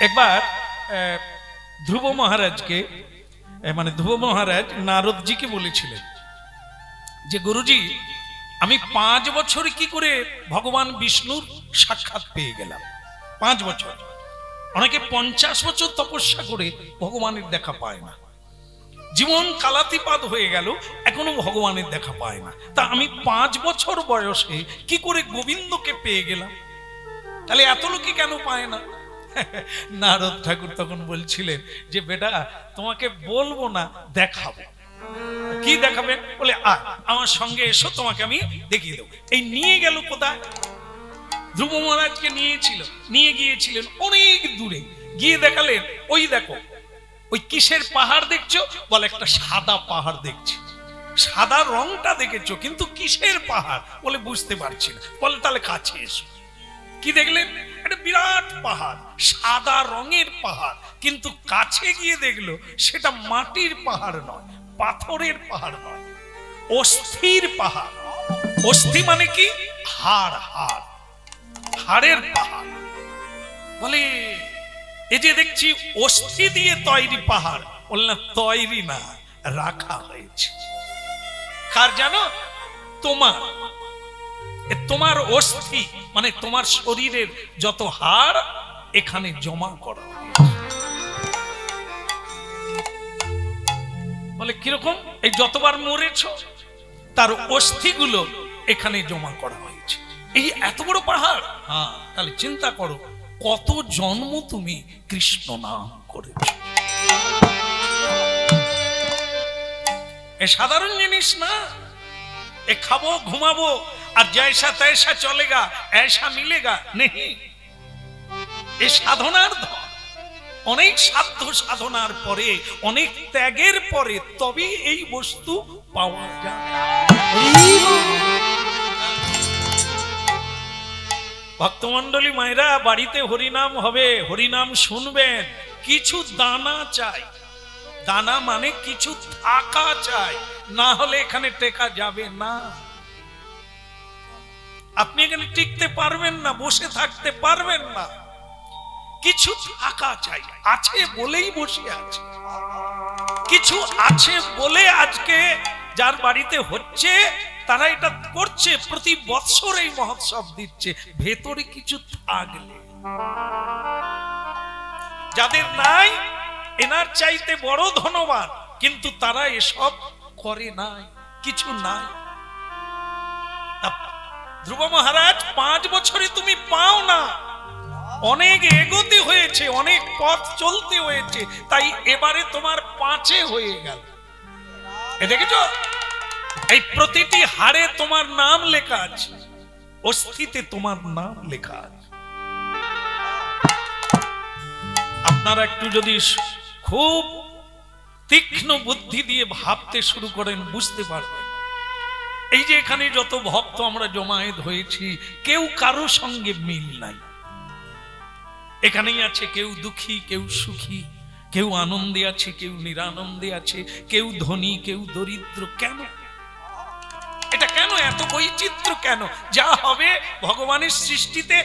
একবার ধ্রুব মহারাজকে মানে ধ্রুব মহারাজ নারদজিকে বলেছিলেন যে গুরুজি আমি 5 বছর কি করে ভগবান বিষ্ণুর সাক্ষাৎ পেয়ে গেলাম। 5 বছর, অনেকে 50 বছর তপস্যা করে ভগবানের দেখা পায় না, জীবন কালাতিপাত হয়ে গেল এখনো ভগবানের দেখা পায় না। তা আমি 5 বছর বয়সে কি করে গোবিন্দকে পেয়ে গেলাম, তাহলে এত লোকে কেন পায় না? নারদ ঠাকুর তখন বলছিলেন যে বেটা তোমাকে বলবো না, দেখাবো। কি দেখাবেন? বলে আমার সঙ্গে এসো, তোমাকে আমি দেখিয়ে দেবো। এই নিয়ে গেল কোথায়? ধ্রুব মহারাজকে নিয়ে গিয়েছিলেন অনেক দূরে, গিয়ে দেখালেন ওই দেখো ওই কিসের পাহাড় দেখছো? বলে একটা সাদা পাহাড় দেখছি। সাদা রংটা দেখেছো কিন্তু কিসের পাহাড়? বলে বুঝতে পারছি না। বলে তাহলে কাছে এসো। কি দেখলেন? একটা বিরাট পাহাড়, সাদা রঙের পাহাড়, কিন্তু কাছে গিয়ে দেখলো সেটা মাটির পাহাড় নয়, পাথরের পাহাড় নয়, অস্থির পাহাড়। অস্থি মানে কি? হাড়, হাড়, হাড়ের পাহাড়। বলে এই যে দেখছি অস্থি দিয়ে তৈরি পাহাড়। বললাম তৈরি না, রাখা হয়েছে। কার জানো? তোমার অস্থি মানে তোমার শরীরের যত হাড় এখানে জমা করা হয়েছে। বলে কিরকম? এই যতবার মরেছ তার অস্থিগুলো এখানে জমা করা হয়েছে। এই এত বড় পাহাড়? হ্যাঁ। তাহলে চিন্তা করো কত জন্ম তুমি কৃষ্ণ নাম করেছ। এ সাধারণ জিনিস না। এ খাবো ঘুমাবো আর জয়সা তৈসা চলেগা, ऐसा मिलेगा नहीं। এ সাধনার ধন। অনেক সাধ্য সাধনার পরে, অনেক ত্যাগের পরে তবে এই বস্তু পাওয়া যায়। ভক্তমন্ডলী মায়েরা, বাড়িতে হরিনাম হবে, হরিনাম শুনবেন, কিছু দানা চাই। দানা মানে কিছু থাকা চাই, না হলে এখানে টেকা যাবে না। আপনি এখানে টিকতে পারবেন না, বসে থাকতে পারবেন না। কিছু থাকা চাই। আছে বলেই বসে আছে, কিছু আছে বলে আজকে যার বাড়িতে হচ্ছে তারা এটা করছে, প্রতি বৎসর এই মহোৎসব দিচ্ছে। ভেতরে কিছু থাকলে, যাদের নাই এনার চাইতে বড় ধনবান, কিন্তু তারা এসব করে নাই, কিছু নাই। ধ্রুব মহারাজ 5 বছরে তুমি পাও না, অনেক এগোতে হয়েছে, অনেক পথ চলতে হয়েছে, তাই এবারে তোমার 5-এ হয়ে গেল। এ দেখেছো? এই প্রতিটি হাড়ে তোমার নাম লেখা আছে, অস্থিতে তোমার নাম লেখা আছে। আপনারা একটু যদি খুব তীক্ষ্ণ বুদ্ধি দিয়ে ভাবতে শুরু করেন বুঝতে পারবেন। এই যে এখানে যত ভক্ত আমরা জমায়েত হয়েছি, কেউ কারো সঙ্গে মিল নাই। এখানেই আছে কেউ দুঃখী, কেউ সুখী, কেউ আনন্দে আছে, কেউ নিরানন্দে আছে, কেউ ধনী, কেউ দরিদ্র। কেন এটা? কেন এত বৈচিত্র্য? কেন? যা হবে ভগবানের সৃষ্টিতে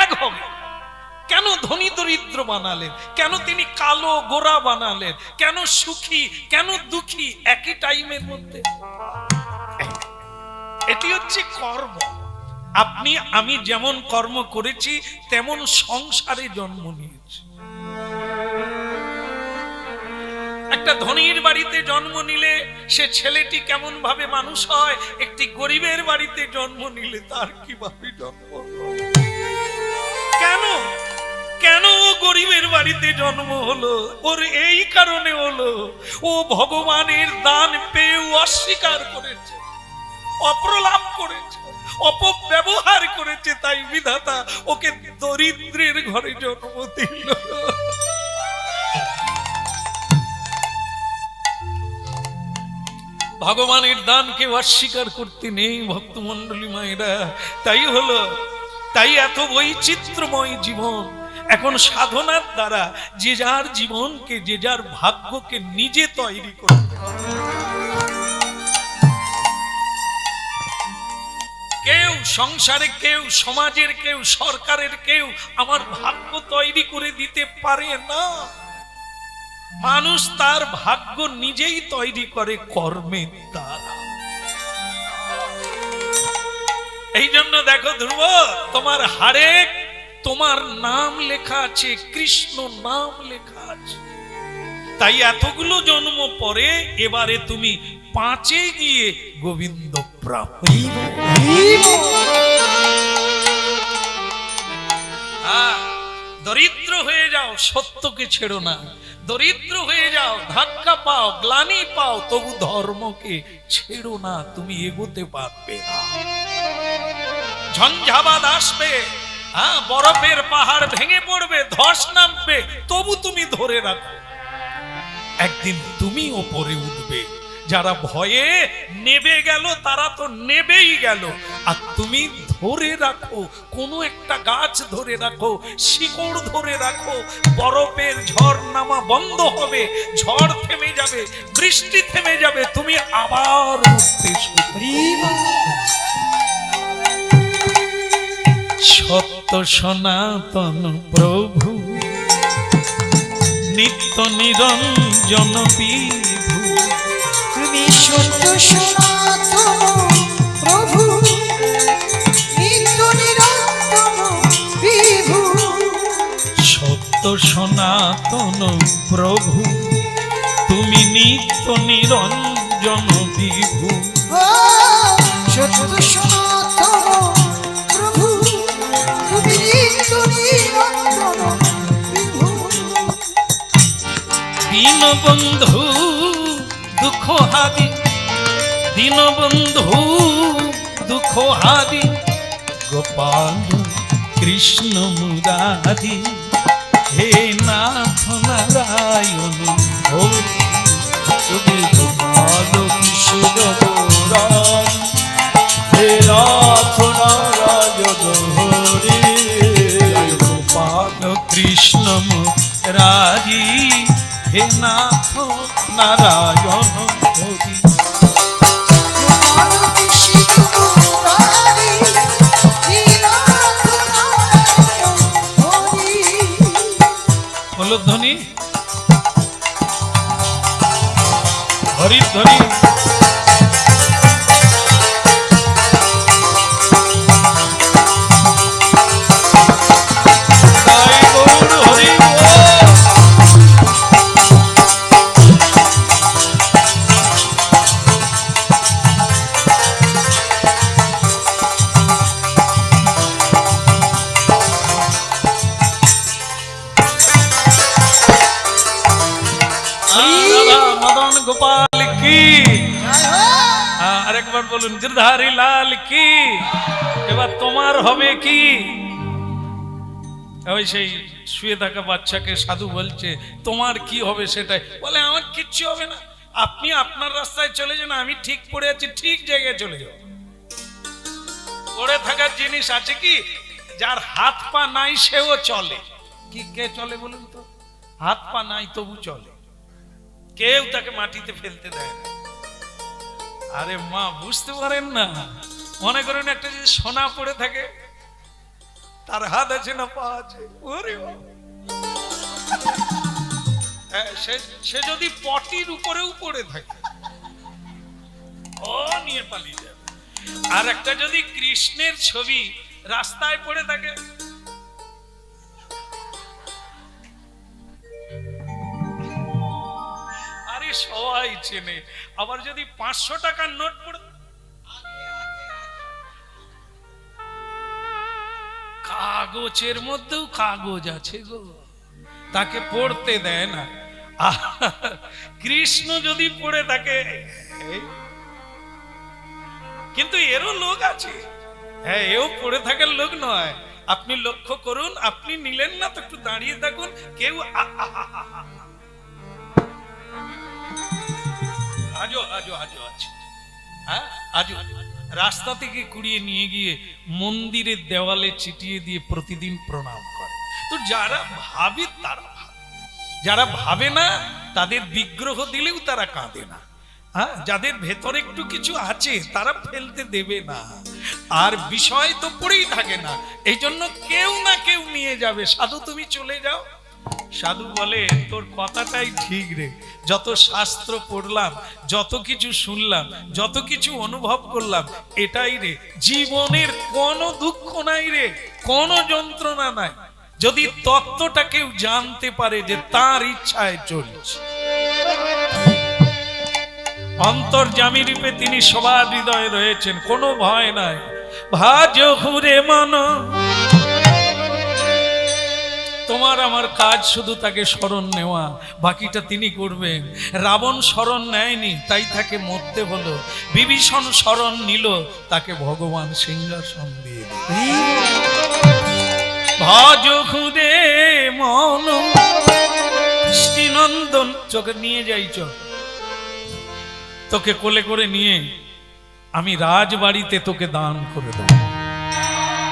এক হবে। কেন ধনী দরিদ্র বানালেন? কেন তিনি কালো গোরা বানালেন? কেন সুখী, কেন দুঃখী একই টাইমের মধ্যে? এটি হচ্ছে কর্ম। আপনি আমি যেমন কর্ম করেছি তেমন সংসারে জন্ম নিয়েছি। একটা ধনীর বাড়িতে জন্ম নিলে সে ছেলেটি কেমন ভাবে মানুষ হয়, একটি গরিবের বাড়িতে জন্ম নিলে তার কিভাবে জন্ম হয়? কেন কেন ও গরিবের বাড়িতে জন্ম হলো? ওর এই কারণে হলো, ও ভগবানের দান পেয়েও অস্বীকার করেছে, অপ্রলাপ করেছে, অপব্যবহার করেছে, তাই বিধাতা ওকে দরিদ্রের ঘরে জন্ম দিল। ভগবানের দানকে অস্বীকার করতে নেই ভক্তমন্ডলী মায়েরা। তাই হলো, তাই এত বৈচিত্র্যময় জীবন। এখন সাধনার দ্বারা যে যার জীবনকে, যে যার ভাগ্যকে নিজে তৈরি করতে হবে। কেউ সংসারে কেউ, সমাজের কেউ, সরকারের কেউ আমার ভাগ্য তৈরি করে দিতে পারে না। মানুষ তার ভাগ্য নিজেই তৈরি করে কর্মের দ্বারা। এই জন্য দেখো ধ্রুব, তোমার হাড়ে তোমার নাম লেখা আছে, কৃষ্ণ নাম লেখা আছে। তাই এতগুলো জন্ম পরে এবারে তুমি 5-এ গিয়ে গোবিন্দ প্রাপ্তি। দরিদ্র হয়ে যাও, সত্যকে ছেড়ো না। দরিদ্র হয়ে যাও, ধাক্কা পাও, গ্লানি পাও, তবু ধর্মকে ছেড়ো না, তুমি এগোতে পারবে না। ঝঞ্ঝাবাদ আসবে, বরফের পাহাড় ভেঙে পড়বে, ধস নামবে, তবু তুমি ধরে রাখো, একদিন তুমি ওপরে উঠবে। যারা ভয়ে নেবে গেল তারা তো নেবেই গেল, আর তুমি ধরে রাখো, কোনো একটা গাছ ধরে রাখো, শিকড় ধরে রাখো। বরফের ঝড় নামা বন্ধ হবে, ঝড় থেমে যাবে, বৃষ্টি থেমে যাবে, তুমি আবার উঠতে শুরু। সত্য সনাতন প্রভু নিত্য নিরঞ্জন বিভু, তুমি সত্য সনাতন প্রভু নিত্য নিরঞ্জন বিভু। সত্য সনাতন প্রভু তুমি নিত্য নিরঞ্জন বিভু। সত্য সনাতন প্রভু তুমি নিত্য নিরঞ্জন বিভু। দীনবন্ধু দুঃখ হারি, দীনবন্ধু দুঃখ হারি, গোপাল কৃষ্ণ মুরারি, হে নাথ নারায়ণ হরি, গোপাল কৃষ্ণ মুরারি, হে নাথ নারায়ণ হরি, গোপাল কৃষ্ণ মুরারি, হে নাথ নারায়ণ হরি। বলো ধ্বনি, হরি ধ্বনি। গোপাল কি, আরেকবার বলুন, গিরধারী লাল কি। এবার তোমার হবে কি? ওই সেই শুয়ে থাকা বাচ্চাকে সাধু বলছে তোমার কি হবে সেটাই, বলে আমার কিচ্ছু হবে না, আপনি আপনার রাস্তায় চলে যান, আমি ঠিক পড়ে আছি, ঠিক জায়গায় চলে যাও। পড়ে থাকার জিনিস আছে কি, যার হাত পা নাই সেও চলে। কি কে চলে বলুন তো? হাত পা নাই তবু চলে, কেউ তাকে মাটিতে ফেলতে দেয় না। আরে মা বুঝতে পারেন না, মনে করেন একটা যদি সোনা পড়ে থাকে, তার হাত আছে না পা আছে, সে যদি পটির উপরেও পড়ে থাকে ও নিয়ে পালিয়ে যাবে। আর একটা যদি কৃষ্ণের ছবি রাস্তায় পড়ে থাকে, আরে সবাই চেনে। আবার যদি 500 টাকার নোট পড়ে, কাগজের মধ্যেও কাগজ আছে গো, তাকে পড়তে দেয় না। কৃষ্ণ যদি পড়ে থাকে, কিন্তু এরও লোক আছে, হ্যাঁ এও পড়ে থাকার লোক নয়। আপনি লক্ষ্য করুন, আপনি নিলেন না তো একটু দাঁড়িয়ে থাকুন, কেউ আজও আজও আজও আছে, হ্যাঁ আজও রাস্তা থেকে কুড়িয়ে নিয়ে গিয়ে মন্দিরের দেওয়ালে চিটিয়ে দিয়ে প্রতিদিন প্রণাম করে। তো যারা ভাবে তারা ভাবে, যারা ভাবে না তাদের বিগ্রহ দিলেও তারা কাঁদে না। হ্যাঁ, যাদের ভেতরে একটু কিছু আছে তারা ফেলতে দেবে না। আর বিষয় তো পড়েই থাকে না, এই জন্য কেউ না কেউ নিয়ে যাবে। সাধু তুমি চলে যাও। সাধু বলে তোর কথাটাই ঠিক রে, যত শাস্ত্র পড়লাম, যত কিছু শুনলাম, যত কিছু অনুভব করলাম, এটাই রে, জীবনের কোনো দুঃখ নাই রে, কোনো যন্ত্রণা নাই, যদি তত্ত্বটা কেউ জানতে পারে যে তার ইচ্ছায় চলছে। অন্তর্যামী রূপে তিনি সবার হৃদয়ে রয়েছেন, কোনো ভয় নাই। ভাজ হুরে মন, তোমার আমার কাজ শুধু তাকে স্মরণ নেওয়া, বাকিটা তিনি করবেন। রাবণ স্মরণ নেয়নি, তাই তাকে মরতে হলো। বিভীষণ স্মরণ নিল, তাকে ভগবান সিংহাসন দিয়ে দিল। ভজ হুরে মন, শ্রীনন্দন চোখে নিয়ে যাই, চোখ তোকে কোলে করে নিয়ে আমি রাজবাড়িতে তোকে দান করে দেব।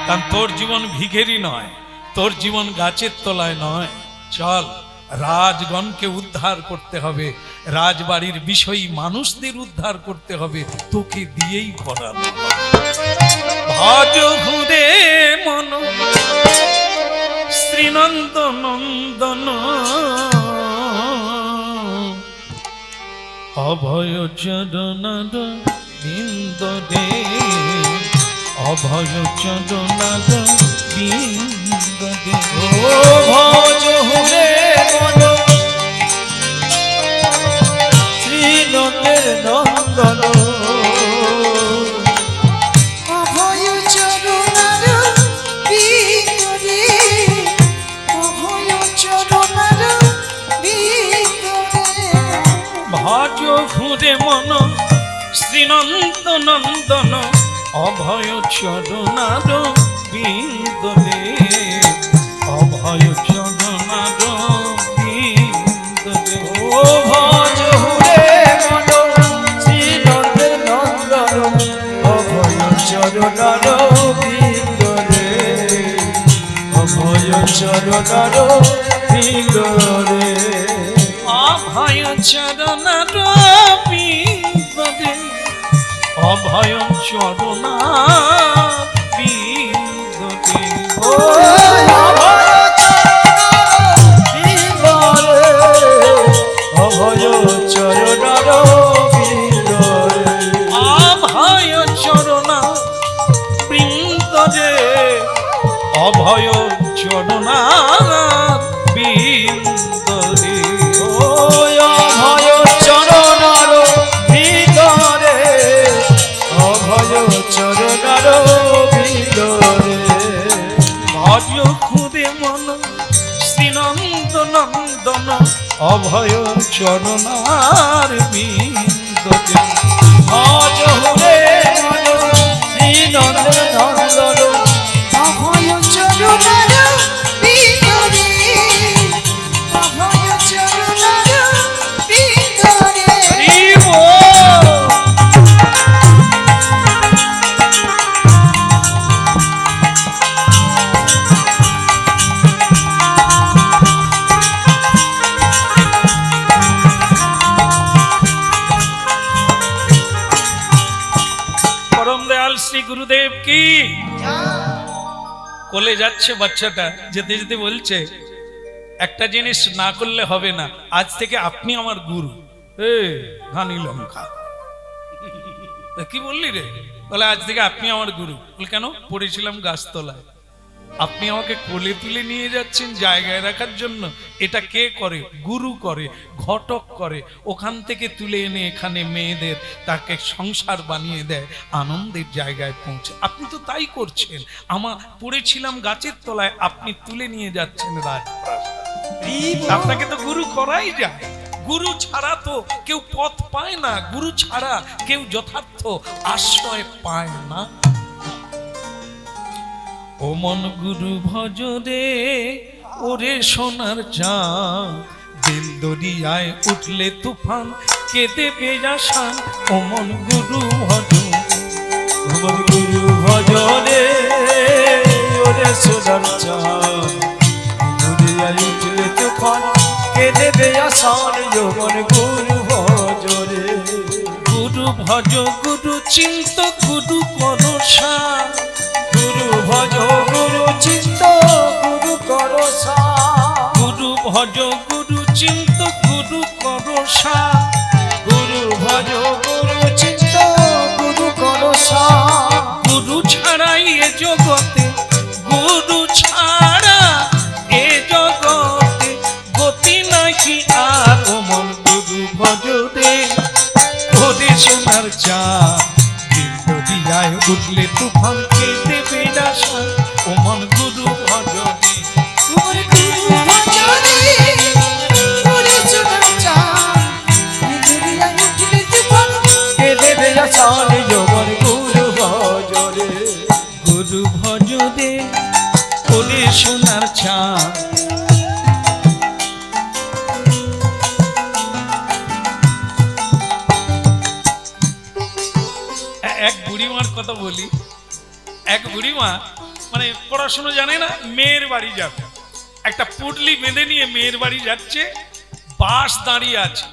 কারণ তোর জীবন ভিখেরি নয়, তোর জীবন গাছের তলায় নয়। চল, রাজগণকে উদ্ধার করতে হবে, রাজবাড়ির বিষয়ী মানুষদের উদ্ধার করতে হবে, তোকে দিয়েই করানো। ভজ হুরে মন, শ্রীনন্দ নন্দন, অভয় চরণার বিন্দ দে, অভয় চরণার বিন্দ দে। ও ভজ হুরে মন, শ্রীনন্দের নন্দন, অভয় চরণার বিন্দরে, অভয় চরণার বিন্দরে। ভজ হুরে মন, শ্রীনন্দ নন্দন, অভয় চরণার বিন্দ দে, অভয় চরণার বিন্দ দে। ও ভজ হুরে মন, শ্রীনন্দের নন্দন, অভয় চরণার বিন্দরে, অভয় চরণার বিন্দরে। অভয় চরণার বিন্দ দে, অভয় চরণার বিন্দ দে। ও অভয় চরণার বিন্দরে, অভয় চরণার বিন্দরে। অভয় চরণা বৃন্দ দে, অভয় চরণা বৃন্দ দে। ও অভয় চরণার বিন্দরে, অভয় চরণার বিন্দরে। ভজ খুদে মন, শ্রীনন্দ নন্দন, অভয় চরণার বিন্দ দে। ভজ হুরে মন, শ্রীনন্দের নন্দন, অভয় চরণার বিন্দরে, অভয় চরণার বিন্দরে। হরি বল। পরম দয়াল শ্রী গুরুদেব কি। কোলে যাচ্ছে বাচ্চাটা, যেতে যেতে বলছে একটা জিনিস না করলে হবে না, আজ থেকে আপনি আমার গুরু। ঘানি লঙ্কা, কি বললি রে? বলে আজ থেকে আপনি আমার গুরু। বলে কেন? পড়েছিলাম গাছতলায়, আপনি আমাকে কোলে তুলে নিয়ে যাচ্ছেন জায়গায় রাখার জন্য। এটা কে করে? গুরু করে, ঘটক করে। ওখান থেকে তুলে এনে এখানে মেয়েদের তাকে সংসার বানিয়ে দেয়, আনন্দের জায়গায় পৌঁছে। আপনি তো তাই করছেন। আমার পড়েছিলাম গাছের তলায়, আপনি তুলে নিয়ে যাচ্ছেন রাজপ্রাসাদ। আপনাকে তো গুরু করাই যায়। গুরু ছাড়া তো কেউ পথ পায় না, গুরু ছাড়া কেউ যথার্থ আশ্রয় পায় না। ও মন গুরু ভজ রে, ওরে সোনার চাঁদ, দিল দরিয়ায় উঠলে তুফান, কে দেবে আসান। ও মন গুরু ভজ, ও মন গুরু ভজ রে, ওরে সোনার চাঁদ, দুনিয়ায় উঠলে তুফান, কে দেবে আসান। ও মন গুরু ভজ রে, গুরু ভজ গুরু চিন্ত গুরু করসা, গুরু ভজ গুরু চিন্ত গুরু করসা, গুরু ভজ গুরু চিন্ত গুরু করসা, গুরু ভজ গুরু চিন্ত গুরু করসা। গুরু ছাড়াই এ জগতে, গুরু ছাড়া এ জগতে গতি নাকি আর। ও মন গুরু ভজ দে ওরে সোনার চাঁদ, দিন দরিয়ায় উঠলে তুফান কে দেবে আশা। ও মন গুরু ভজ দে ওরে গুরু ভজ রে, ওরে সোনার চাঁদ, দুনিয়ায় উঠলে তুফান কে দেবে আশা। ওরে গুরু ভজ রে, গুরু ভজ দে ওরে সোনার চাঁদ। এক বুড়িমার কথা বলি। এক বুড়িমা মানে পড়াশোনা জানে না, মেয়ের বাড়ি যাবে, একটা পুটলি বেঁধে নিয়ে মেয়ের বাড়ি যাচ্ছে। বাস দাঁড়িয়ে আছে,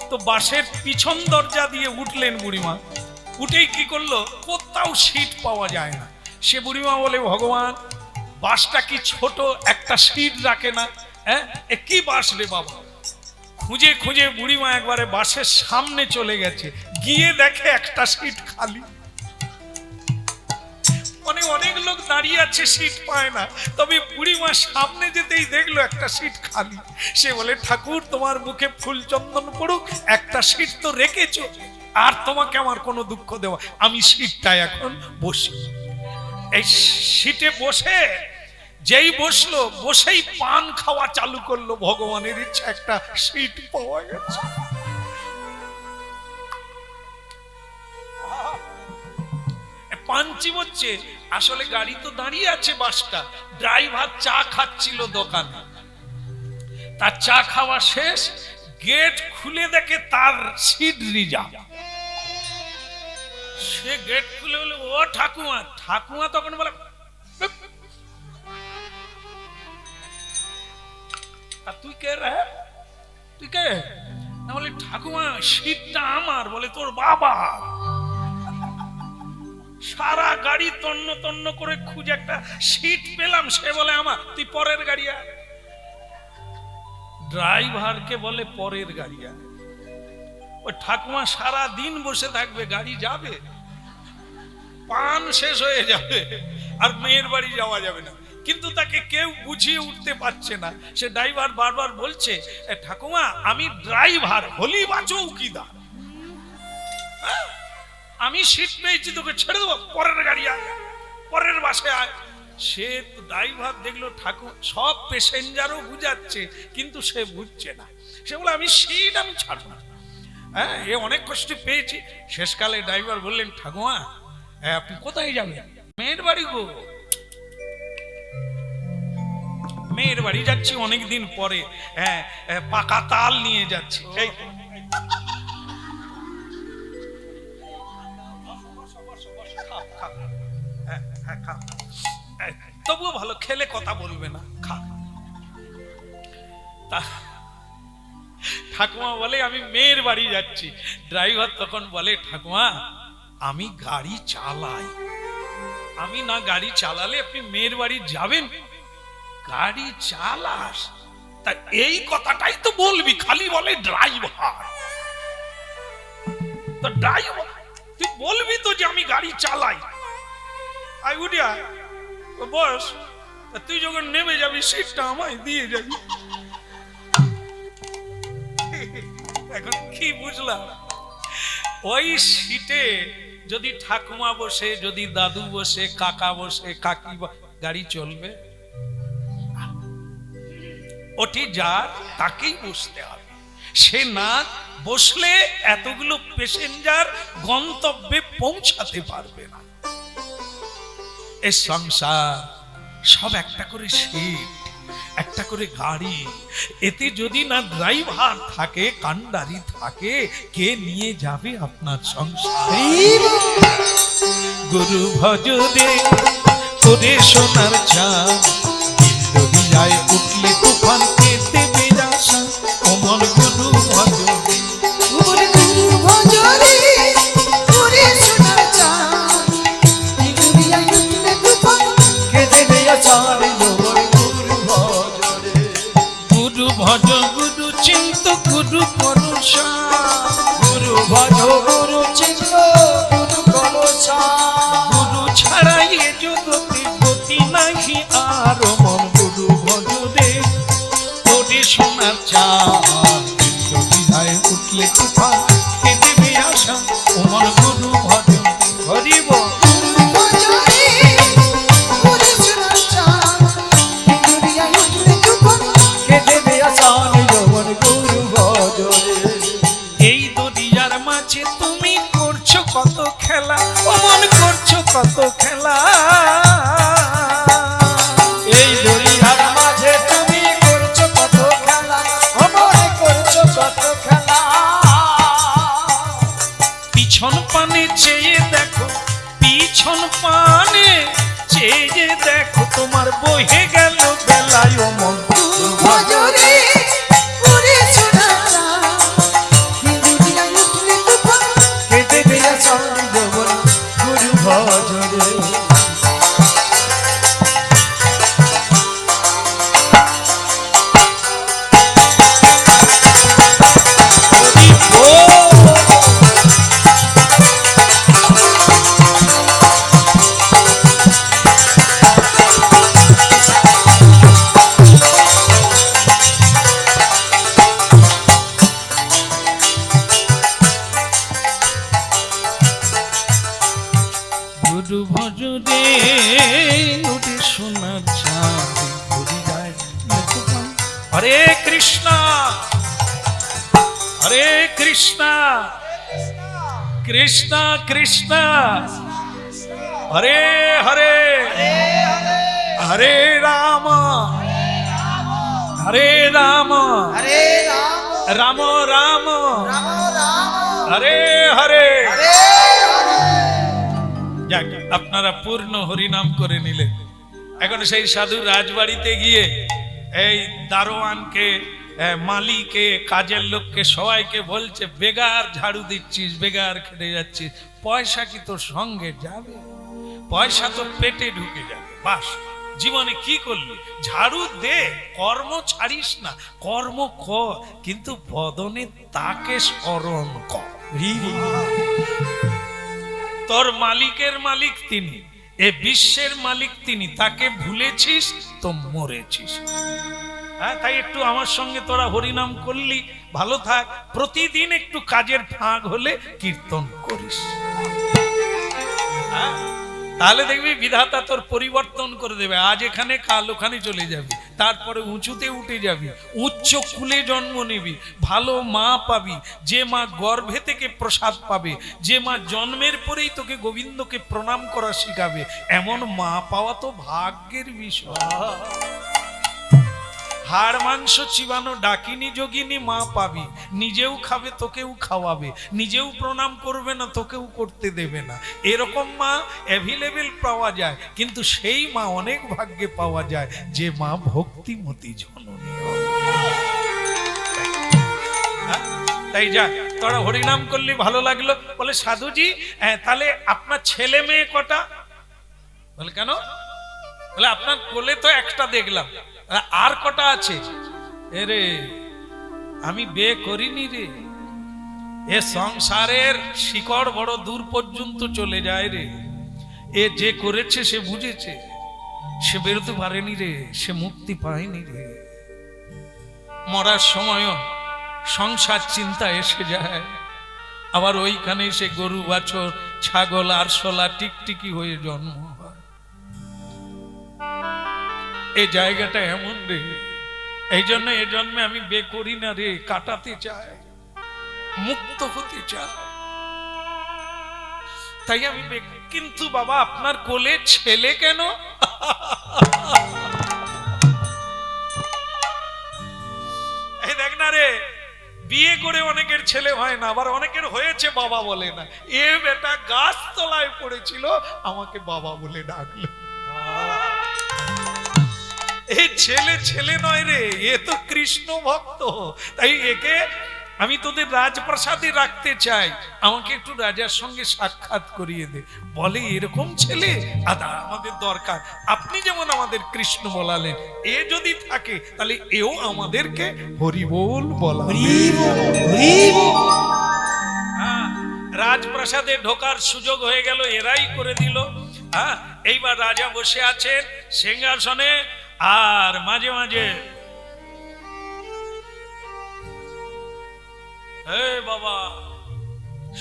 তো বাসের পিছন দরজা দিয়ে উঠলেন বুড়িমা। উঠেই কি করলো, কোথাও সিট পাওয়া যায় না। সে বুড়িমা বলে, ভগবান বাসটা কি ছোট, একটা সিট রাখে না? হ্যাঁ, এ কি বাস রে বাবা। খুঁজে খুঁজে বুড়িমা একবারে বাসের সামনে চলে গেছে, গিয়ে দেখে একটা সিট খালি। মানে অনেক লোক দাঁড়িয়ে আছে, সিট পায় না, তবে বুড়িমা সামনে যেতেই দেখলো একটা সিট খালি। সে বলে, ঠাকুর তোমার মুখে ফুল চন্দন পড়ুক, একটা সিট তো রেখেছো, আর তোমাকে আমার কোনো দুঃখ দেওয়া, আমি সিটটা এখন বসি। এই সিটে বসে যেই বসলো, বসেই পান খাওয়া চালু করলো। ভগবানের ইচ্ছা একটা সিট পাওয়া গেছে। পাঞ্চি হচ্ছে, আসলে গাড়ি তো দাঁড়িয়ে আছে বাসটা, ড্রাইভার চা খাচ্ছিল দোকানে, তার চা খাওয়া শেষ, গেট খুলে দেখে তার সিট রিজার্ভ। সে গেট খুলে বলে, ও ঠাকুমা। ঠাকুমা তখন বলে, তুই কে রে, তুই কে? না, বলে ঠাকুমা সিটটা আমার। বলে, তোর বাবা। সারা গাড়ি তন্ন তন্ন করে খুঁজে একটা সিট পেলাম, সে বলে আমার। তুই পরের গাড়ি আয়। ড্রাইভারকে বলে পরের গাড়ি আয়। ওই ঠাকুমা সারা দিন বসে থাকবে, গাড়ি যাবে, পান শেষ হয়ে যাবে, আর মেয়ের বাড়ি যাওয়া যাবে না। কিন্তু তাকে কেউ বুঝিয়ে উঠতে পারছে না। সে ড্রাইভার বারবার বলছে, ঠাকুমা আমি ড্রাইভার, হলি বা চৌকিদার, আমি সিট পেয়েছি, তোকে ছেড়ে দেবো, পরের গাড়ি আয়, পরের বাসে আয়। সে ড্রাইভার দেখলো ঠাকুর সব প্যাসেঞ্জারও বুঝাচ্ছে, কিন্তু সে বুঝছে না। সে বলে, আমি সিট আমি ছাড়বো না, হ্যাঁ এ অনেক কষ্ট পেয়েছি। শেষকালে ড্রাইভার বললেন, ঠাকুমা আপনি কোথায় যাবেন? মেয়ের বাড়ি গো। মেয়ের বাড়ি যাচ্ছি অনেকদিন পরে, হ্যাঁ পাকা তাল নিয়ে যাচ্ছি। এই তবুও ভালো, খেলে কথা বলবে না, খা। ঠাকুমা বলে, আমি মেয়ের বাড়ি যাচ্ছি। ড্রাইভার তখন বলে, ঠাকুমা আমি গাড়ি চালাই, আমি না গাড়ি চালালে আপনি মেয়ের বাড়ি যাবেন? গাড়ি চালাস, তা এই কথাটাই তো বলবি, খালি বলে ড্রাইভার। তো ড্রাইভার তুই বলবি তো যে আমি গাড়ি চালাই। আই উঠিয়া বস, তুই যখন নেমে যাবি সিটটা আমায় দিয়ে যাবি। এখন কি বুঝলাম, ওই সিটে যদি ঠাকুমা বসে, যদি দাদু বসে, কাকা বসে, কাকি, গাড়ি চলবে? ওটি যার তাকেই বসতে হবে। সে না বসলে এতগুলো প্যাসেঞ্জার গন্তব্যে পৌঁছাতে পারবে না। এই সংসার সব একটা করে সিট, একটা করে গাড়ি, এতে যদি না ড্রাইভার থাকে, কান্ডারি থাকে, কে নিয়ে যাবে আপনার সংসার? গুরু ভজ দে ওরে সোনার চাঁদ, দরিয়ায় উঠলে তুফান কে দেবে আশা। ওমন গুরু ভজ দে, ওরে গুরু ভজ রে, ভজ গুরু চিন্ত গুরু করুষা, গুরু ভজ গুরু চিন্ত গুরু করুষা, গুরু ছাড়াই এ জগতে গতি নাহি আর মন গুরু ভজ রে ওরে সোনার চাঁদ বিধায় উঠলে তুফান কে দেবে আশা ও মন গুরু ভজ হরিব গুরু ভজ রে গুরু সোনার চাঁদ বিদুরিয়া উঠলে তুফান কে দেবে আসান যৌবন গুরু ভজ রে। এই দরিয়ার মাঝে তুমি করছো কত খেলা ও মন করছো কত খেলা, এই দরিয়ার মাঝে তুমি করছো কত খেলা, অমরে করছো কত খেলা। পিছন পানে চেয়ে দেখো, পিছন পানে চেয়ে দেখো তোমার বহে গেল বেলায় ও মন গুরু ভজ রে গুরু সোনার চাঁদ বিদুরিয়া উঠলে তুফান কে দেবে আসান যৌবন গুরু ভজ রে। গুরু ভজ রে ওরে সোনার চাঁদ দরিয়ায় তুফান। হরে কৃষ্ণ হরে কৃষ্ণ কৃষ্ণ কৃষ্ণ হরে হরে হরে রাম হরে রাম হরে রাম রাম রাম রাম রাম হরে হরে। হরে যাক, আপনারা পূর্ণ হরিনাম করে নিলেন। এখন সেই সাধু রাজবাড়িতে গিয়ে এই দারোয়ানকে, মালিকে, কাজের লোককে সবাইকে বলছে, বেগার ঝাড়ু দিচ্ছিস, বেগার খেটে যাচ্ছিস, পয়সা কি তোর সঙ্গে যাবে? পয়সা তো পেটে ঢুকে যাবে। বাস, জীবনে কি করলি? ঝাড়ু দে, কর্ম ছাড়িস না, কর্ম কর, কিন্তু বদনে তাকে স্মরণ কর। তোর মালিকের মালিক তিনি, এ বিশ্বের মালিক তিনি, তাকে ভুলেছিস তো মরেছিস। হ্যাঁ, তাই একটু আমার সঙ্গে তোরা হরিনাম করলি, ভালো থাক। প্রতিদিন একটু কাজের ফাঁক হলে কীর্তন করিস, হ্যাঁ, তাহলে দেখবি বিধাতা তোর পরিবর্তন করে দেবে। আজ এখানে, কাল ওখানে চলে যাবি, তারপরে উঁচুতে উঠে যাবি, উচ্চ কুলে জন্ম নিবি, ভালো মা পাবি, যে মা গর্ভে থেকে প্রসাদ পাবে, যে মা জন্মের পরেই তোকে গোবিন্দকে প্রণাম করা শিখাবে, এমন মা পাওয়া তো ভাগ্যের বিষয়। হাড় মাংস চিবানো ডাকিনী যোগিনী মা পাবি, নিজেও খাবে, তোকেও খাওয়াবে, নিজেও প্রণাম করবে না, তোকেও করতে দেবে না। এরকম মা অ্যাভেলেবেল পাওয়া যায়, কিন্তু সেই মা অনেক ভাগ্যে পাওয়া যায় যে মা ভক্তিমতী জননী। তাই যা, তোরা হরিনাম করলি, ভালো লাগলো। বলে সাধুজি, তাহলে আপনার ছেলে মেয়ে কটা? বলে কেন? বলে আপনার কোলে তো একটা দেখলাম, আর কটা আছে? এরে আমি বিয়ে করিনি রে, এ সংসারের শিকড় বড় দূর পর্যন্ত চলে যায় রে। এ যে করেছে সে বুঝেছে, সে বেরোতে পারেনি রে, সে মুক্তি পায়নি রে। মরার সময়ও সংসার চিন্তা এসে যায়, আবার ওইখানে সে গরু বাছর ছাগল আরশোলা টিকটিকি হয়ে জন্ম হয়। এই জায়গাটা এমন রে, এই জন্য এ জন্মে আমি বে করি না রে, কাটাতে চাই, মুক্ত হতে চাই, তাই আমি বে। কিন্তু বাবা আপনার কোলে ছেলে কেন? এই দেখ না রে, বিয়ে করে অনেকের ছেলে হয় না, আবার অনেকের হয়েছে বাবা বলে না। এ বেটা গাছ তলায় পড়েছিল, আমাকে বাবা বলে ডাকলো। এই ছেলে ছেলে নয় রে, এ তো কৃষ্ণ ভক্ত, তাই একে আমি তোদের রাজপ্রাসাদে রাখতে চাই, আমাকে একটু রাজার সঙ্গে সাক্ষাৎ করিয়ে দে। বলে এরকম ছেলে আদা আমাদের দরকার। আপনি যেমন আমাদের কৃষ্ণ বলালেন, এ যদি থাকে তাহলে এও আমাদেরকে হরিবোল বলাবে। হ্যাঁ, রাজপ্রাসাদে ঢোকার সুযোগ হয়ে গেল, এরাই করে দিল। হ্যাঁ, এইবার রাজা বসে আছেন সিংহাসনে, আর মাঝে মাঝে বাবা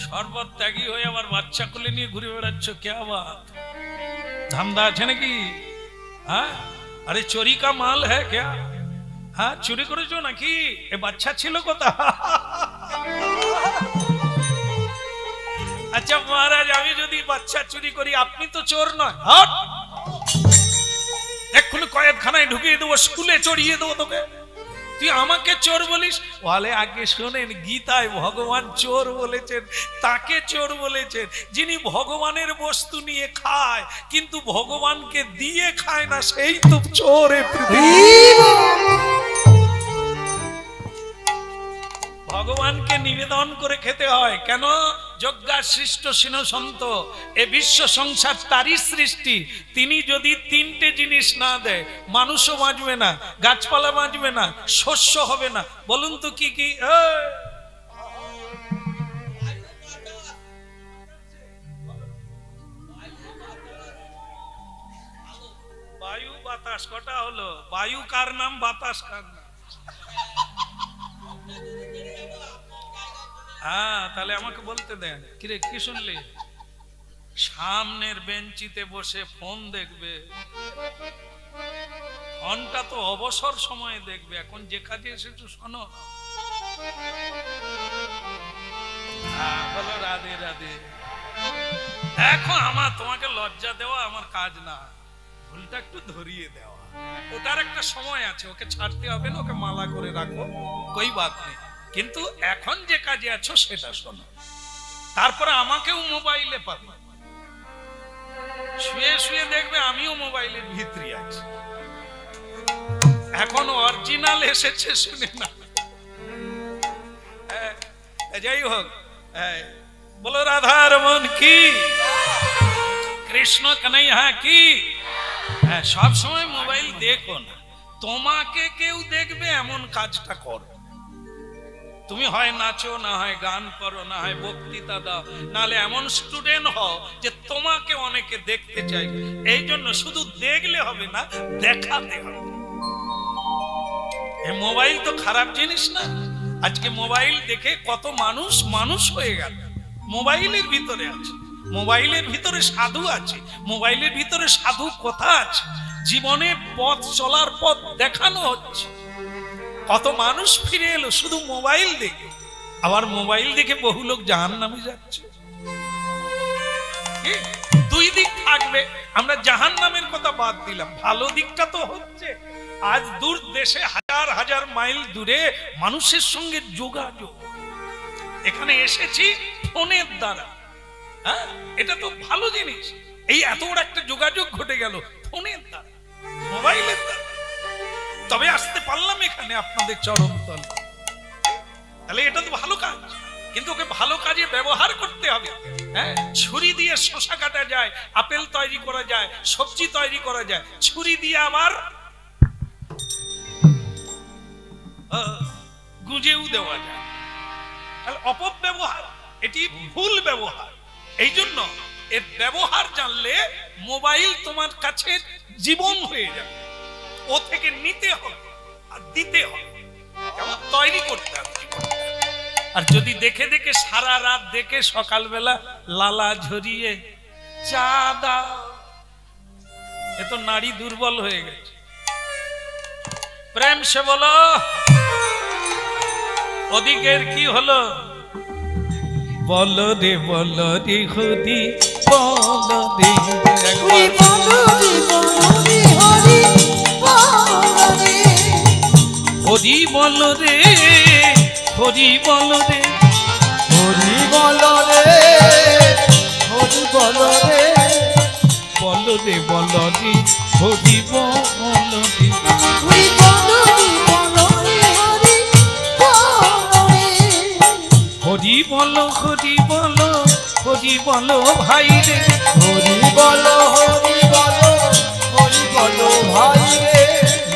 শরবত ত্যাগী হয়ে আবার বাচ্চা কোলে নিয়ে ঘুরে বেড়াচ্ছ, কে আবার ধান্দা আছে নাকি? হ্যাঁ, আরে চোরি কা মাল হ্যাঁ ক্যা? হ্যাঁ, চুরি করেছো নাকি? এ বাচ্চা ছিল কোথা? আচ্ছা মহারাজ, আমি যদি বাচ্চা চুরি করি, আপনি তো চোর নয়? এক্ষুনি কয়েকখানায় ঢুকিয়ে দেবো, স্কুলে চড়িয়ে দেবো তোকে। তুই আমাকে চোর বলিস? বলে আগে শোনেন, গীতায় ভগবান চোর বলেছেন, তাকে চোর বলেছেন যিনি ভগবানের বস্তু নিয়ে খায় কিন্তু ভগবানকে দিয়ে খায় না, সেই তো চোর। ভগবানকে নিবেদন করে খেতে হয়। কেন? যজ্ঞা সৃষ্ট সিনো সন্ত, এ বিশ্ব সংসার তারই সৃষ্টি। তিনি যদি তিনটে জিনিস না দেয়, মানুষও বাঁচবে না, গাছপালা বাঁচবে না, শস্য হবে না। বলুন তো কি কি? বায়ু বাতাস কটা হলো? বায়ু কার নাম, বাতাস কার নাম? হ্যাঁ, তাহলে আমাকে বলতে দেন। কিরে কি শুনলি? সামনের বেঞ্চিতে বসে ফোন দেখবে, ফোনটা তো অবসর সময়ে দেখবে, এখন যে কাজে এসেছো শোনো। বলো রাধে রাধে। এখন আমার তোমাকে লজ্জা দেওয়া আমার কাজ না, ভুলটা একটু ধরিয়ে দেওয়া, ওটার একটা সময় আছে, ওকে ছাড়তে হবে না, ওকে মালা করে রাখো, কই বাত নেই। কিন্তু এখন যে কাজে আছো সেটা শোনো। তারপরে আমাকেও মোবাইলে পাবে, শুয়ে শুয়ে দেখবে আমিও মোবাইলের ভিতরে আছি। এখন অরিজিনাল এসেছে, শুনে না। যাই হোক, বলো রাধার মন কি, কৃষ্ণ কানাইয়া কি। সব সময় মোবাইল দেখো না, তোমাকে কেউ দেখবে এমন কাজটা করো। তুমি হয় নাচো, না হয় গান করো, না হয় বক্তৃতা দাও, নাহলে এমন স্টুডেন্ট হও যে তোমাকে অনেকে দেখতে চাইবে। এই জন্য শুধু দেখলে হবে না, দেখাতে হবে। এই মোবাইল তো খারাপ জিনিস না। আজকে মোবাইল দেখে কত মানুষ মানুষ হয়ে গেল। মোবাইলের ভিতরে আছে, মোবাইলের ভিতরে সাধু আছে, মোবাইলের ভিতরে সাধু কথা আছে, জীবনে পথ চলার পথ দেখানো হচ্ছে। কত মানুষ ফিরে এলো শুধু মোবাইল দেখে। আবার মোবাইল দেখে বহু লোক জাহান্নামে যাচ্ছে। দুই দিক থাকবে, আমরা জাহান্নামের কথা বাদ দিলাম, ভালো দিকটা তো হচ্ছে। আজ দূর দেশে হাজার হাজার মাইল দূরে মানুষের সঙ্গে যোগাযোগ, এখানে এসেছি ফোনের দ্বারা। হ্যাঁ, এটা তো ভালো জিনিস। এই এত বড় একটা যোগাযোগ ঘটে গেল ফোনের দ্বারা, মোবাইলের দ্বারা। তবে আসতে পারলাম এখানে আপনাদের চরণতল, তাহলে এটা তো ভালো কাজ। কিন্তু ওকে ভালো কাজে ব্যবহার করতে হবে। হ্যাঁ, ছুরি দিয়ে শসা কাটা যায়, আপেল তৈরি করা যায়, সবজি তৈরি করা যায়, ছুরি দিয়ে আবার গুজেও দেওয়া যায়। তাহলে অপব্যবহার, এটি ভুল ব্যবহার। এই জন্য এর ব্যবহার জানলে মোবাইল তোমার কাছে জীবন হয়ে যাবে। ও থেকে নিতে হবে আর দিতে হবে, তৈরি করতে হবে। আর যদি দেখে দেখে সারা রাত দেখে সকালবেলা লালা ঝরিয়ে চা দাও, এ তো নারী দুর্বল হয়ে গেছে। প্রেম সে বলো, ওদিকের কি হলো? বলো রে বলো রে হরি, বলো রে হরি বলো রে, হরি বলো রে, হরি বলো রে, হরি বলো রে, বলো রে বলো রে হরি বলো রে, হরি বলো রে, বলো রে, হরি বলো রে। হরি বলো ভাই রে, হরি বলো হরি বলো হরি বলো ভাই রে,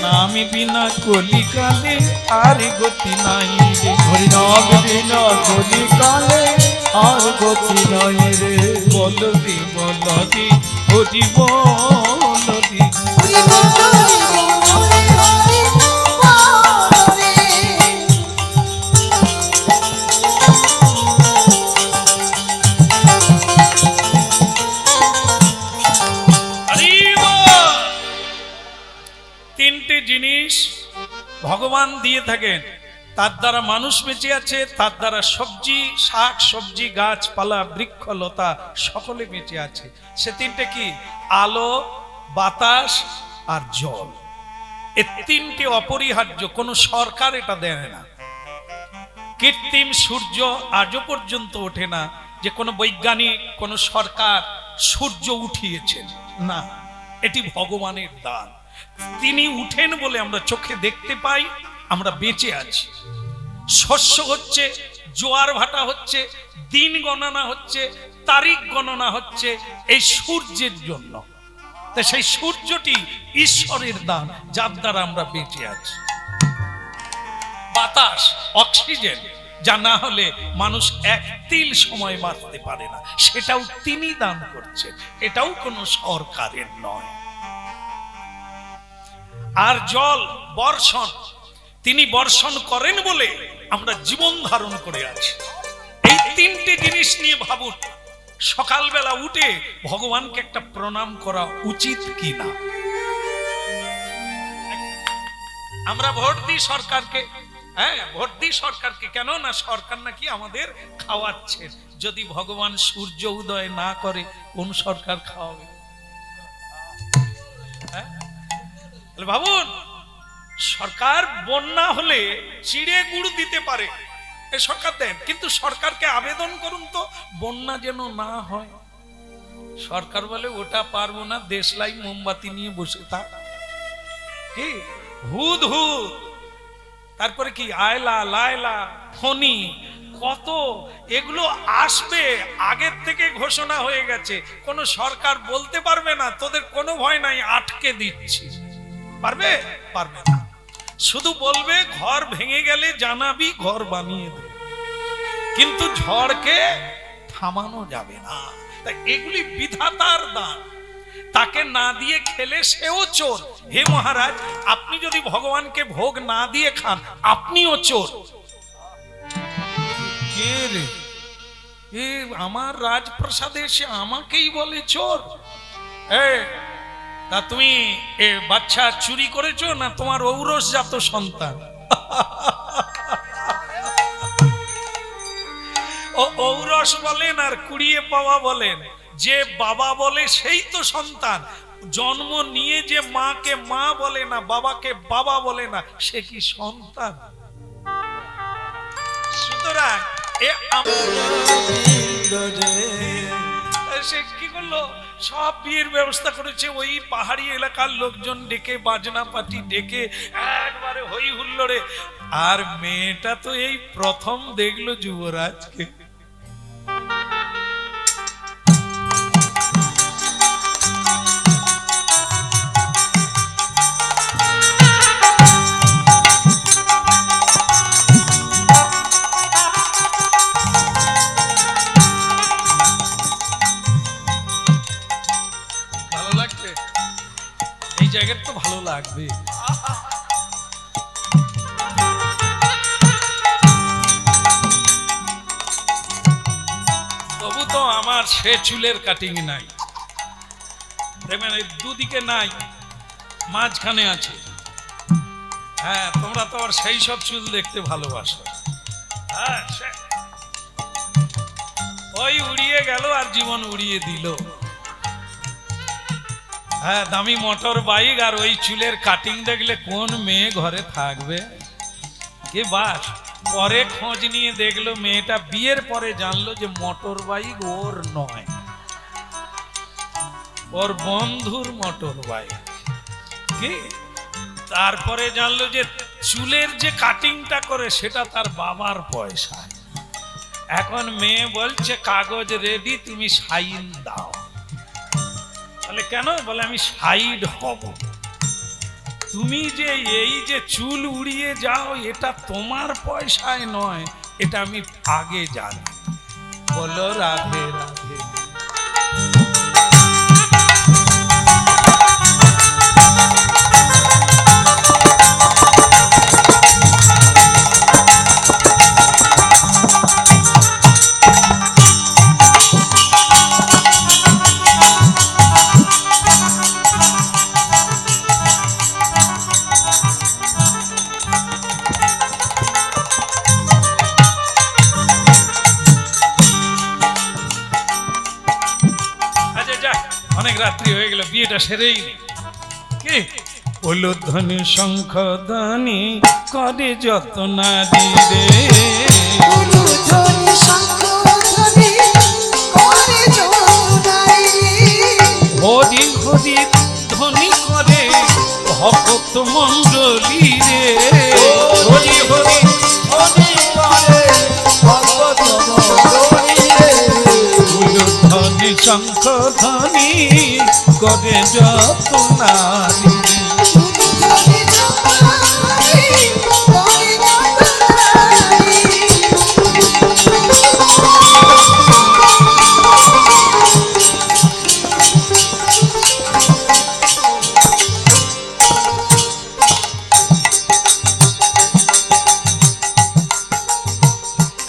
নাম বিনা কলিকালে আর গতি নাই রে। হরি নাম বিনা কলিকালে আর গতি নাই রে। বল রে বল রে হরি বল রে। হরি বল হরি হরি বল রে। হরি বল। তিনটে জিনিস ভগবান দিয়ে থাকেন, তার দ্বারা মানুষ বেঁচে আছে, তার দ্বারা সবজি শাক সবজি গাছপালা বৃক্ষলতা সকলে বেঁচে আছে। সে তিনটে কি? আলো, বাতাস আর জল। এ তিনটে অপরিহার্য, কোনো সরকার এটা দেয় না। কৃত্রিম সূর্য আজও পর্যন্ত ওঠে না যে কোনো বৈজ্ঞানিক কোনো সরকার সূর্য উঠিয়েছেন, না, এটি ভগবানের দান। তিনি উঠেন বলে আমরা চোখে দেখতে পাই, আমরা বেঁচে আছি। শস্য হচ্ছে, জোয়ার ভাটা হচ্ছে, দিন গণনা হচ্ছে, তারিখ গণনা হচ্ছে এই সূর্যের জন্য। তা সেই সূর্যটি ঈশ্বরের দান, যার দ্বারা আমরা বেঁচে আছি। বাতাস, অক্সিজেন, যা না হলে মানুষ এক তিল সময় বাঁচতে পারে না, সেটাও তিনি দান করছেন, এটাও কোনো সরকারের নয়। আর জল, বর্ষণ, তিনি বর্ষণ করেন বলে আমরা জীবন ধারণ করে আছি। এই তিনটে জিনিস নিয়ে ভাবুন, সকালবেলা উঠে ভগবানকে একটা প্রণাম করা উচিত কিনা। আমরা ভোট দিই সরকারকে, হ্যাঁ ভোট দিই সরকারকে, কেন না সরকার নাকি আমাদের খাওয়াচ্ছে। যদি ভগবান সূর্য উদয় না করে কোন সরকার খাওয়াবে? হ্যাঁ ভাবুন, সরকার বন্যা হলে চিড়ে গুড় দিতে পারে, এ সরকার দেন, কিন্তু সরকারকে আবেদন করুন তো বন্যা যেন না হয়। সরকার বলে ওটা পারবো না, দেশলাই মোমবাতি নিয়ে বসে থাক। কি হুদ হুদ, তারপরে কি আয়লা লায়লা ফনি, কত এগুলো আসবে, আগের থেকে ঘোষণা হয়ে গেছে। কোন সরকার বলতে পারবে না তোদের কোনো ভয় নাই, আটকে দিচ্ছি। পারবে? পারবে না। শুধু বলবে ঘর ভেঙে গেলে জানাবি, ঘর বানিয়ে দেবে, কিন্তু ঝড়কে থামানো যাবে না। তাই এগুলি বিধাতার দান, তাকে না দিয়ে খেলে সেও চোর। হে মহারাজ, আপনি যদি ভগবানকে ভোগ না দিয়ে খান, আপনিও চোর। কে রে এ আমার রাজপ্রাসাদে এসে আমাকেই বলে চোর? তা তুমি এ বাচ্চা চুরি করেছো না তোমার ঔরসজাত সন্তান? ও ঔরস বলেন আর কুড়িয়ে পাওয়া বলেন, যে বাবা বলে সেই তো সন্তান। জন্ম নিয়ে যে মাকে মা বলে না, বাবাকে বাবা বলে না, সে কি সন্তান? সুতরাং সে কি করলো, সব বিয়ের ব্যবস্থা করেছে, ওই পাহাড়ি এলাকার লোকজন ডেকে, বাজনা পাটি ডেকে একবারে হই হুল্লোড়ে। আর মেয়েটা তো এই প্রথম দেখলো যুবরাজকে। ভালো লাগবে, এই জায়গাটা তো ভালো লাগবে। তবু তো আমার সে চুলের কাটিং নাই, দেখবেন এই দুদিকে নাই, মাঝখানে আছে। হ্যাঁ, তোমরা তো আর সেই সব চুল দেখতে ভালোবাসো। হ্যাঁ, ওই উড়িয়ে গেল আর জীবন উড়িয়ে দিল। হ্যাঁ, দামি মোটর বাইক আর ওই চুলের কাটিং দেখলে কোন মেয়ে ঘরে থাকবে? কি বাস, পরে খোঁজ নিয়ে দেখলো মেয়েটা, বিয়ের পরে জানলো যে মোটর বাইক ওর নয়, ওর বন্ধুর মোটর বাইক। কি তারপরে জানলো যে চুলের যে কাটিংটা করে সেটা তার বাবার পয়সা। এখন মেয়ে বলছে কাগজ রেডি, তুমি সাইন দাও। বলে কেন? বলে আমি সাইড হব। তুমি যে এই যে চুল উড়িয়ে যাও, এটা তোমার পয়সায় নয়, এটা আমি আগে জানি। বলো রাধে রাধে। অনেক রাত্রি হয়ে গেল, বিয়েটা সেরেই নি। কি হলো? ধনী শঙ্খ ধ্বনি করে যত নারী রে, উলুধ্বনি শঙ্খধ্বনি করে জোনাই হরি হরি ধ্বনি করে ভক্ত মণ্ডলী রে, হরি হরি ধ্বনি করে ভগবত মণ্ডলী রে। ধনী শঙ্খ ধ্বনি করে যত নারী। উলুধ্বনি শঙ্খধ্বনি করে জোনাই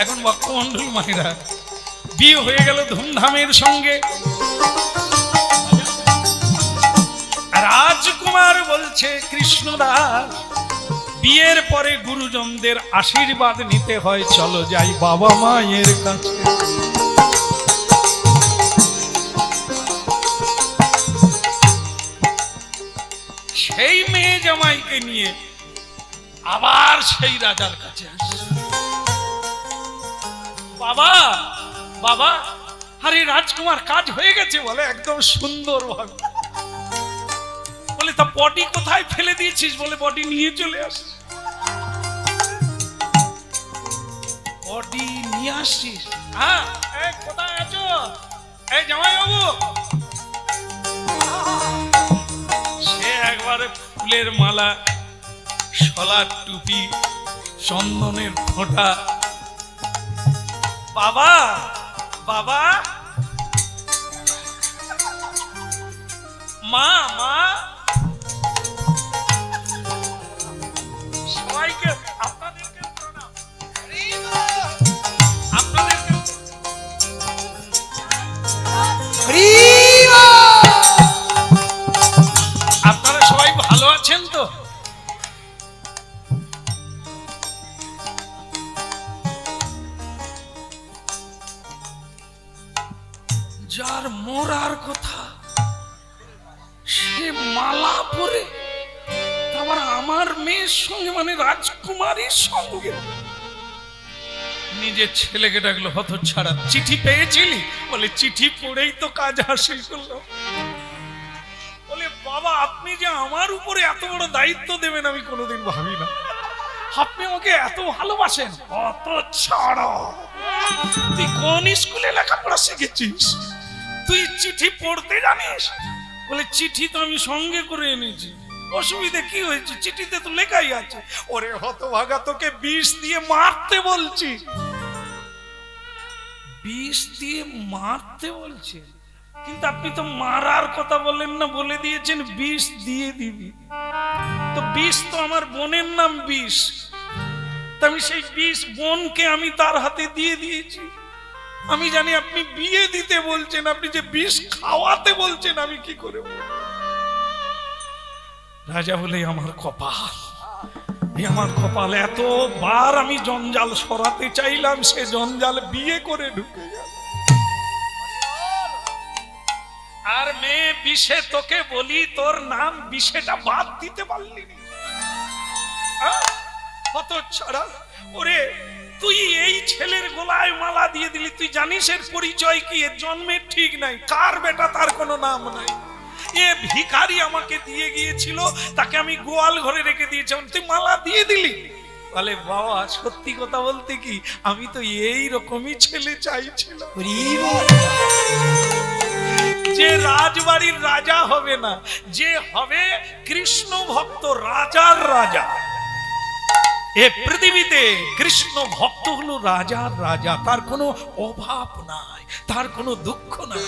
এখন ভক্তমণ্ডলী মায়েরা, বিয়ে হয়ে গেল ধুমধামের সঙ্গে। রাজকুমার বলছে কৃষ্ণদাস, বিয়ের পরে গুরুজনদের আশীর্বাদ নিতে হয়, চলো যাই বাবা মায়ের কাছে। সেই মেয়ে জামাইকে নিয়ে আবার সেই রাজার কাছে আসে। বাবা বাবা, আরে রাজকুমার কাজ হয়ে গেছে? বলে একদম সুন্দর ভাবে। বলে তা বডি কোথায় ফেলে দিয়েছিস? বলে বডি নিয়ে চলে আস। বডি নিয়ে আসছিস? হ্যাঁ। এই কোথায় আছো? এই জামাই বাবু। সে একবারে ফুলের মালা, শলার টুপি, চন্দনের ফোঁটা। বাবা বাবা, মা মা, সবাইকে আপনাদেরকে প্রণাম। আপনাদেরকে আপনারা সবাই ভালো আছেন তো? যার মরার কথা সে মালা পরে, আবার আমার মেয়ের সঙ্গে, মানে রাজকুমারীর সঙ্গে। নিজের ছেলেকে ডাকলো, হতচ্ছাড়া চিঠি পেয়েছিলি? বলে চিঠি পড়েই তো কাজ হাসিল করলো। বলে বাবা, আপনি যে আমার উপরে এত বড় দায়িত্ব দেবেন আমি কোনোদিন ভাবি না। আপনি আমাকে এত ভালোবাসেন। হতচ্ছাড়া, তুই কোন স্কুলে লেখাপড়া শিখেছিস? তুই চিঠি পড়তে জানিস? বলে চিঠি তো আমি সঙ্গে করে এনেছি। অসুবিধা কি হয়েছে? চিঠিতে তো লেখাই আছে। ওরে হতভাগা, তোকে বিষ দিয়ে মারতে বলছি। বিষ দিয়ে মারতে বলছে? কিন্তু আপনি তো মারার কথা বললেন না, বলে দিয়েছেন বিষ দিয়ে দিবি। তো বিষ তো আমার বোনের নাম বিষ, তা আমি সেই বিষ বোনকে আমি তার হাতে দিয়ে দিয়েছি। আমি জানি আপনি বিয়ে দিতে বলছেন, আপনি যে বিষ খাওয়াতে বলছেন আমি কি করে বলবো? রাজা বলে আমার কপাল, আমার কপাল। এতবার আমি জঞ্জাল সরাতে চাইলাম, সে জঞ্জাল বিয়ে করে ঢুকে গেল। আর মেয়ে বিষে, তোকে বলি তোর নাম বিষেটা বাদ দিতে পারলি না। হতচ্ছাড়া, ওরে তুই এই ছেলের গলায় মালা দিয়ে দিলি, তুই জানিস এর পরিচয় কি? এর জন্মের ঠিক নাই, কার বেটা তার কোনো নাম নাই। এ ভিখারি আমাকে দিয়ে গিয়েছিল, তাকে আমি গোয়াল ঘরে রেখে দিয়েছিলাম, তুই মালা দিয়ে দিলি। বলে বাবা সত্যি কথা বলতে কি আমি তো এই রকমই ছেলে চাইছিলাম, যে রাজবাড়ির রাজা হবে না, যে হবে কৃষ্ণ ভক্ত রাজার রাজা। এ পৃথিবীতে কৃষ্ণ ভক্ত হলো রাজার রাজা, তার কোনো অভাব নাই, তার কোনো দুঃখ নাই।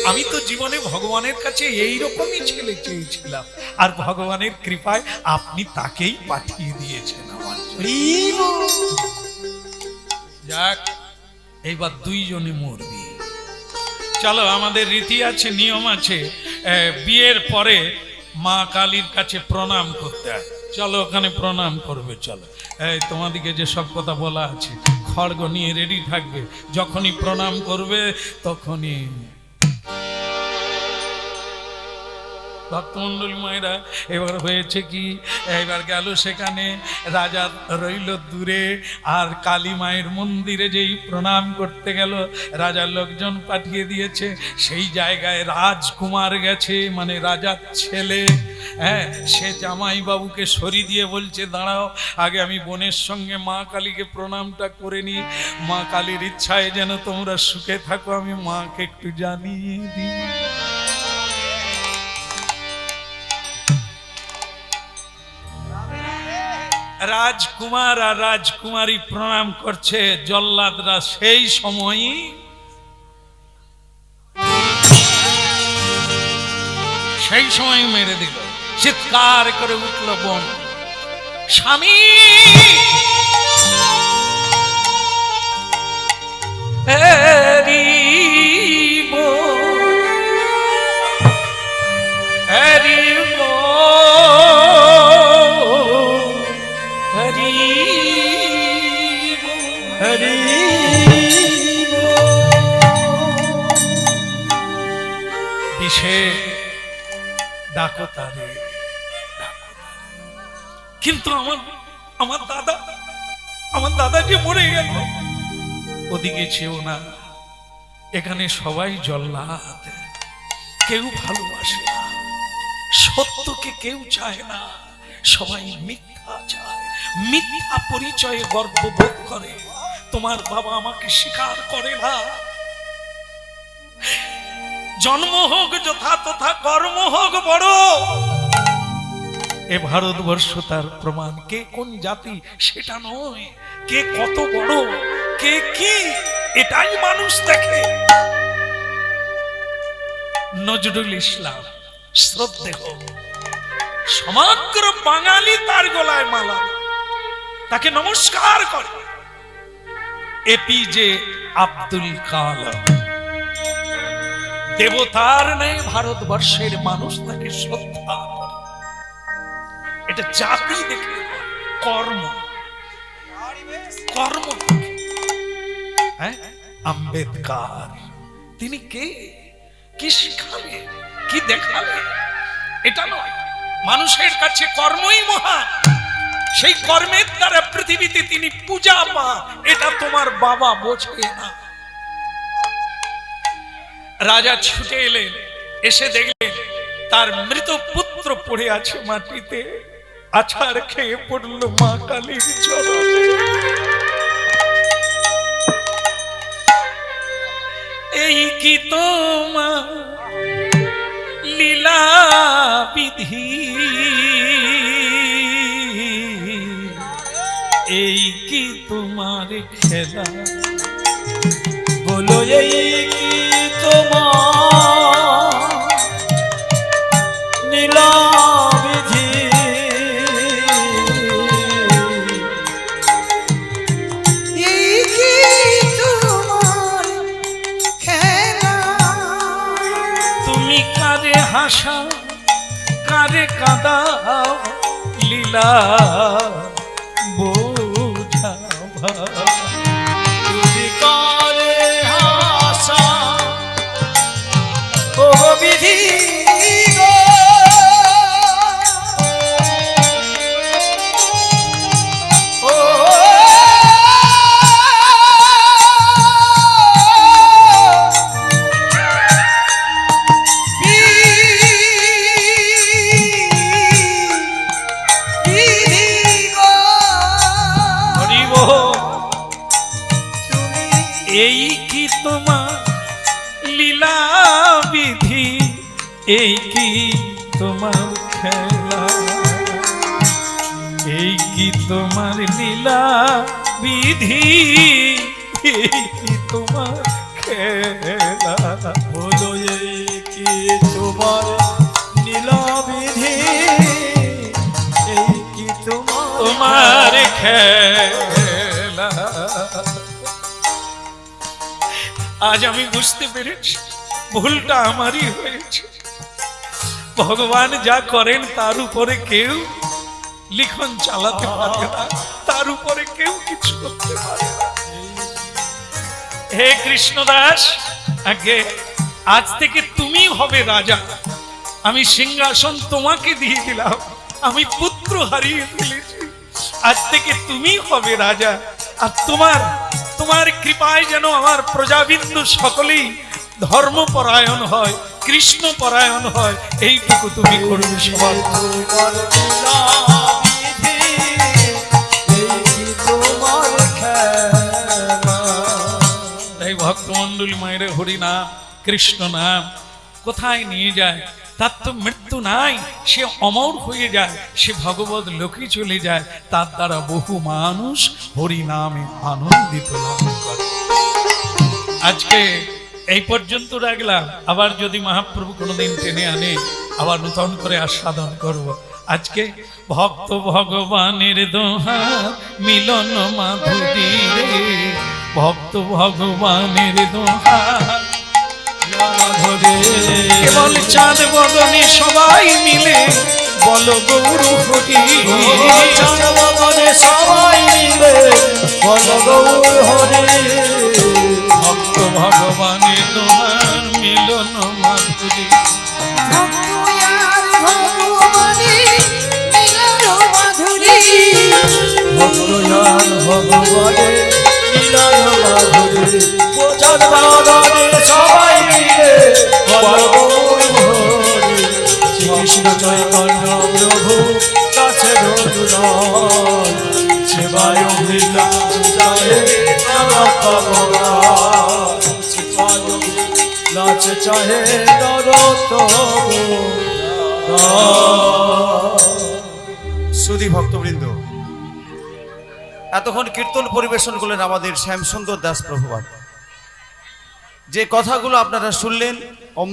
আমি তো জীবনে ভগবানের কাছে এই রকমই ছেলে চেয়েছিলাম, আর ভগবানের কৃপায় আপনি তাকেই পাঠিয়ে দিয়েছেন আমার জন্য। যাক, এইবার দুইজনে মরবি। চলো, আমাদের রীতি আছে, নিয়ম আছে, বিয়ের পরে মা কালীর কাছে প্রণাম করতে হয়। চলো ওখানে প্রণাম করবে। চলো, এই তোমাদিকে যে সব কথা বলা আছে, খড়গ নিয়ে রেডি থাকবে, যখনই প্রণাম করবে তখনই। ভক্তমন্ডলী মায়েরা, এবার হয়েছে কি, এবার গেল সেখানে, রাজা রইল দূরে, আর কালী মায়ের মন্দিরে যেই প্রণাম করতে গেল, রাজার লোকজন পাঠিয়ে দিয়েছে, সেই জায়গায় রাজকুমার গেছে, মানে রাজার ছেলে। হ্যাঁ, সে জামাই বাবুকে সরি দিয়ে বলছে দাঁড়াও, আগে আমি বোনের সঙ্গে মা কালীকে প্রণামটা করে নিই, মা কালীর ইচ্ছায় যেন তোমরা সুখে থাকো, আমি মাকে একটু জানিয়ে দিই। রাজকুমার আর রাজকুমারী প্রণাম করছে, জল্লাদরা সেই সময়ই মেরে দিল। চিৎকার করে উঠল বোন, স্বামী ডাকো তারে। কিন্তু আমার দাদা যে মরে গেল, ওদিকে ছেও না, এখানে সবাই জল্লাদ, কেউ ভালোবাসে না, সত্যকে কেউ চায় না, সবাই মিথ্যা চায়, মিথ্যা পরিচয়ে গর্ববোধ করে। তোমার বাবা আমাকে স্বীকার করে না, জন্ম হোক যথা তথা, কর্ম হোক বড়। এ ভারতবর্ষ তার প্রমাণ। কে কোন জাতি সেটা নয়, কে কত বড়, কে কি, এটাই মানুষ দেখে। নজরুল ইসলাম শ্রদ্ধেয়, সমগ্র বাঙালি তার গলায় মালা, তাকে নমস্কার করে। এপিজে আব্দুল কালাম, দেবতার নেই, ভারতবর্ষের মানুষ তাকে শ্রদ্ধা করে। এটা জাতি দেখে, কর্ম কর্ম। হ্যাঁ, আম্বেদকর তিনি কে, কি শিখালেন, কি দেখালেন, এটা নয়। মানুষের কাছে কর্মই মহান, সেই কর্মের দ্বারা পৃথিবীতে তিনি পূজা পান, এটা তোমার বাবা বোঝে না। রাজা ছুটে এলেন, এসে দেখলেন তার মৃত পুত্র পড়ে আছে মাটিতে, আছাড় খেয়ে পড়ল মা কালীর চরণে। এই কি তোমার লীলা বিধি, এই কি তোমার খেলা, বলো এই কি তোমার লীলা বিধি, এই কি তোমার খেলা, তুমি কারে হাসা কারে কাঁদাও, লীলা বোঝাবা। তুমি কারে হাসা ও বিধি গো, ও বিধি গো। এই কি তোমার লীলা বিধি, এই কি তোমার খেলা, এই কি তোমার লীলা বিধি, এই কি তোমার খেলা। হলো এই কি তোমার নীলাবিধি, এই কি তোমার খেলা। আজ আমি বুঝতে পেরেছি ভুলটা আমারই হয়েছে। ভগবান যা করেন তার উপরে কেউ লিখন চালাতে পারে না, তার উপরে কেউ কিছু করতে পারে না। হে কৃষ্ণদাস, আগে আজ থেকে তুমি হবে রাজা, আমি সিংহাসন তোমাকে দিয়ে দিলাম, আমি পুত্র হারিয়ে ফেলেছি, আজ থেকে তুমি হবে রাজা। আর তোমার কৃপায় যেন আমার প্রজাবিন্দু সকলেই ধর্মপরায়ণ হয়, কৃষ্ণ পরায়ণ হয়, এইটুকু তুমি করবে সবার। তোমার লীলাবিধি, এই কি তোমার খেলা। তাই ভক্তমণ্ডলী মায়ের হরি নাম কৃষ্ণ নাম কোথায় নিয়ে যায়, তার তো মৃত্যু নাই, সে অমর হয়ে যায়, সে ভগবত লোকে চলে যায়, তার দ্বারা বহু মানুষ হরি নামে আনন্দিত লাভ করে। আজকে এই পর্যন্ত রাখলাম, আবার যদি মহাপ্রভু কোনোদিন টেনে আনে আবার নূতন করে আস্বাদন করব। আজকে ভক্ত ভগবানের দোহা মিলন মাধুরী রে, ভক্ত ভগবানের দোহা কেবল চাঁদ বদনে সবাই মিলে বল গৌর হরি, চাঁদ বদনে সবাই মিলে বল গৌর হরি। ভক্ত ভগবানের দোহার মিলন মাধুরী, ভক্তয়ান ভগবানে মিলন মাধুরী, চাঁদ বদনে সবাই মিলে বল গৌর হরি। শ্রীকৃষ্ণ চৈতন্য প্রভু কাছে রঘুনাথ, সেবায় অভিলা চাহে নরতমনাথ, সেবায় অভিলা চাহে নরতমনাথ। সুধী ভক্তবৃন্দ, এতক্ষণ কীর্তন পরিবেশন করলেন আমাদের শ্যামসুন্দর দাস প্রভুপাদ। যে কথাগুলো আপনারা শুনলেন অমৃত